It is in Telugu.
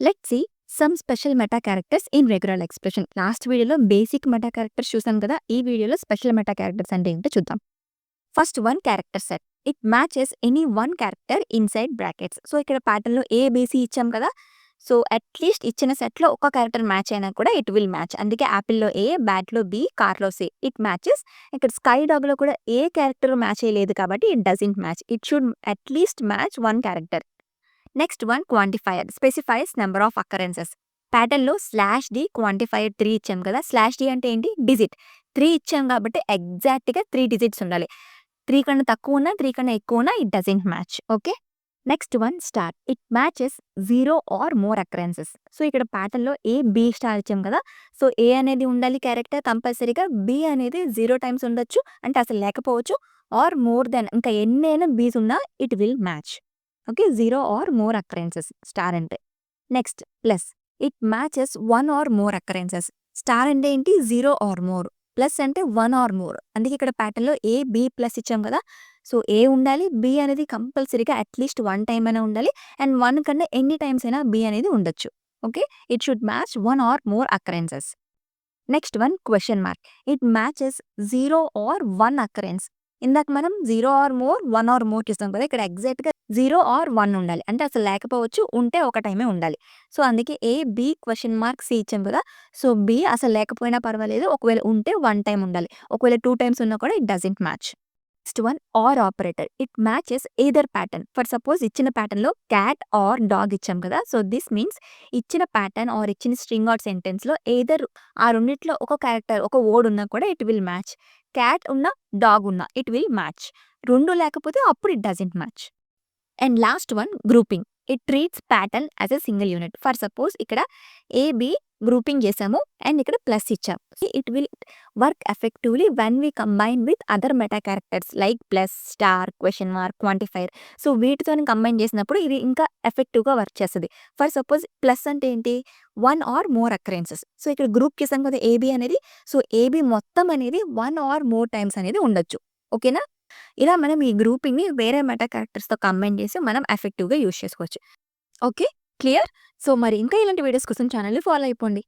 Let's see some special meta characters in regular expression. Last వీడియోలో బేసిక్ మెటా క్యారెక్టర్స్ చూసాం కదా, ఈ వీడియోలో స్పెషల్ మెటా క్యారెక్టర్స్ అంటే ఏంటో చూద్దాం. First one character set. It matches any one character inside brackets. So ఇక్కడ ప్యాటర్న్లో ఏబిసి ఇచ్చాం కదా, సో అట్లీస్ట్ ఇచ్చిన సెట్లో ఒక క్యారెక్టర్ మ్యాచ్ అయినా కూడా ఇట్ విల్ మ్యాచ్. అందుకే యాపిల్లో ఏ, బ్యాట్లో బి, కార్లో సి. It matches. ఇక్కడ స్కై డాగ్లో కూడా ఏ క్యారెక్టర్ మ్యాచ్ అయ్యలేదు కాబట్టి it doesn't match. It should at least match one character. Next one quantifier specifies number of occurrences. ప్యాటర్న్లో /d క్వాంటిఫైయర్ 3 ఇచ్చాం కదా, /d అంటే ఏంటి, డిజిట్. 3 ఇచ్చాం కాబట్టి ఎగ్జాక్ట్గా 3 డిజిట్స్ ఉండాలి. 3 కన్నా తక్కువ ఉన్నా 3 కన్నా ఎక్కువ ఉన్నా it doesn't match. Okay. Next one star. It matches 0 or more occurrences. So ఇక్కడ ప్యాటర్న్లో ఏ, బి స్టార్ ఇచ్చాం కదా, సో ఏ అనేది ఉండాలి క్యారెక్టర్ కంపల్సరీగా, బి అనేది 0 టైమ్స్ ఉండొచ్చు అంటే అసలు లేకపోవచ్చు, ఆర్ మోర్ దెన్ ఇంకా ఎన్నైనా బీస్ ఉన్నా it will match. Okay, 0 or more occurrences star అంటే. Next plus. It matches 1 or more occurrences. Star అంటే ఏంటి, 0 ఆర్ మోర్, ప్లస్ అంటే 1 ఆర్ మోర్. అందుకే ఇక్కడ ప్యాటర్న్లో ఏ, బి ప్లస్ ఇచ్చాం కదా, సో ఏ ఉండాలి, బి అనేది కంపల్సరీగా అట్లీస్ట్ 1 టైం అయినా ఉండాలి, అండ్ 1 కన్నా ఎన్ని టైమ్స్ అయినా బి అనేది ఉండొచ్చు. Okay, it should match 1 or more occurrences. Next one question mark. It matches 0 or 1 occurrence. ఇందాక మనం 0 ఆర్ మోర్, 1 ఆర్ మోర్ చూస్తాం కదా, ఇక్కడ ఎగ్జాక్ట్గా 0 ఆర్ 1 ఉండాలి అంటే అసలు లేకపోవచ్చు, ఉంటే ఒక టైమే ఉండాలి. సో అందుకే ఏ, బి క్వశ్చన్ మార్క్ సి ఇచ్చాం కదా, సో బి అసలు లేకపోయినా పర్వాలేదు, ఒకవేళ ఉంటే 1 టైం ఉండాలి, ఒకవేళ 2 టైమ్స్ ఉన్నా కూడా it doesn't match. Next one or operator. It matches either pattern. For suppose ఇచ్చిన ప్యాటర్న్లో క్యాట్ ఆర్ డాగ్ ఇచ్చాం కదా, సో దిస్ మీన్స్ ఇచ్చిన ప్యాటర్న్ ఆర్ ఇచ్చిన స్ట్రింగ్ ఆర్ సెంటెన్స్లో ఎయిదర్ ఆ రెండిట్లో ఒక క్యారెక్టర్ ఒక వర్డ్ ఉన్నా కూడా ఇట్ విల్ మ్యాచ్. క్యాట్ ఉన్నా డాగ్ ఉన్నా ఇట్ విల్ మ్యాచ్. రెండు లేకపోతే అప్పుడు it doesn't match. And last one grouping. It treats pattern as a single unit. For suppose ఇక్కడ ఏబి గ్రూపింగ్ చేసాము అండ్ ఇక్కడ ప్లస్ ఇచ్చాం. It will work effectively when we combine with other meta characters like plus, star, question mark, quantifier. So వీటితో కంబైన్ చేసినప్పుడు ఇది ఇంకా ఎఫెక్టివ్గా వర్క్ చేస్తుంది. ఫర్ సపోజ్ ప్లస్ అంటే ఏంటి, 1 ఆర్ మోర్ అకరెన్సెస్. సో ఇక్కడ గ్రూప్ చేసాం కదా ఏబి అనేది, సో ఏబి మొత్తం అనేది 1 ఆర్ మోర్ టైమ్స్ అనేది ఉండొచ్చు. ఓకేనా, ఇలా మనం ఈ గ్రూపింగ్ని వేరే మెటా క్యారెక్టర్స్తో కంబైన్ చేసి మనం ఎఫెక్టివ్గా యూజ్ చేసుకోవచ్చు. Okay, clear. సో మరి ఇంకా ఇలాంటి వీడియోస్ కోసం ఛానల్ని ఫాలో అయిపోండి.